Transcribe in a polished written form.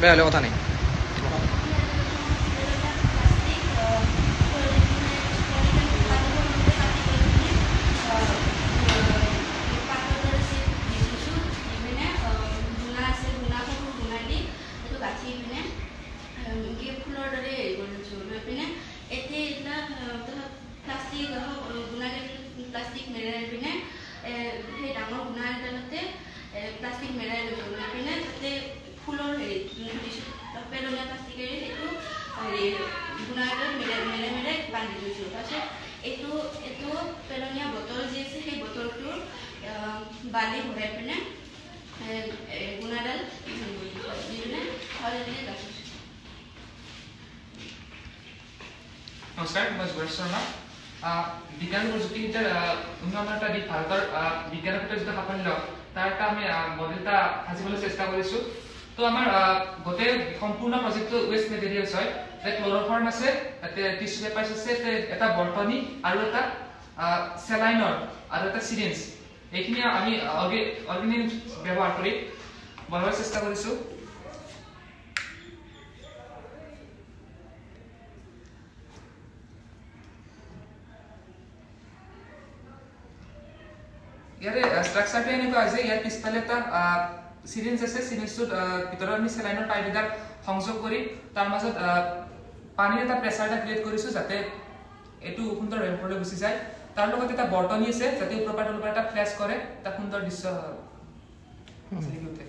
বেয়া হ'লে কথা নাই। প্লাষ্টিক মেৰাই পিনে সেই ডাঙৰ গুণা এডালতে প্লাষ্টিক মেৰাই লৈছোঁ লৈ পিনে তাতে ফুলৰ হেৰি দিছোঁ পেলনীয়া প্লাষ্টিকেৰে সেইটো হেৰি গুণা এডাল মেৰাই বান্ধি লৈছোঁ। তাৰপিছত এইটো পেলনীয়া বটল যি আছে সেই বটলটোৰ বালি ভৰাই পিনে গুণাডাল দি পিনে হলদিৰে গাঠিছোঁ। নমস্কাৰ, মই সুভাষ শৰ্মা। বিজ্ঞান প্ৰযুক্তিবিদ্যাৰ উন্নয়নৰ এটা দিশ ভাৰতৰ বিজ্ঞানৰ ক্ষেত্ৰত যিটো সাফল্য তাৰ এটা আমি মডেল এটা সাজিবলৈ চেষ্টা কৰিছোঁ। তো আমাৰ গোটেই সম্পূৰ্ণ প্ৰজেক্টটো ৱেষ্ট মেটেৰিয়েলছ হয়। তাতে ক্ল'ৰফৰ্ম আছে, তাতে টিচু পেপাৰ্ছ আছে, এটা বৰ্তনী আৰু এটা চেলাইনৰ আৰু এটা চিৰিঞ্জ, এইখিনি আমি অৰ্গেনিক ব্যৱহাৰ কৰি বনাবলৈ চেষ্টা কৰিছোঁ। ইয়াৰে ষ্ট্ৰাকচাৰটো এনেকুৱা হৈছে, ইয়াৰ পিছফালে এটা চিৰিঞ্জ আছে, চিৰিঞ্জটোত ভিতৰত আমি চেলাইনৰ পাইপ এডাল সংযোগ কৰি তাৰ মাজত পানীৰ এটা প্ৰেছাৰ এটা ক্ৰিয়েট কৰিছোঁ যাতে এইটো সুন্দৰভাৱে ওপৰলৈ গুচি যায়। তাৰ লগত এটা বৰ্তনী আছে যাতে ওপৰৰ পৰা তলৰ পৰা এটা ফ্লেছ কৰে, এটা সুন্দৰ দৃশ্য উঠে।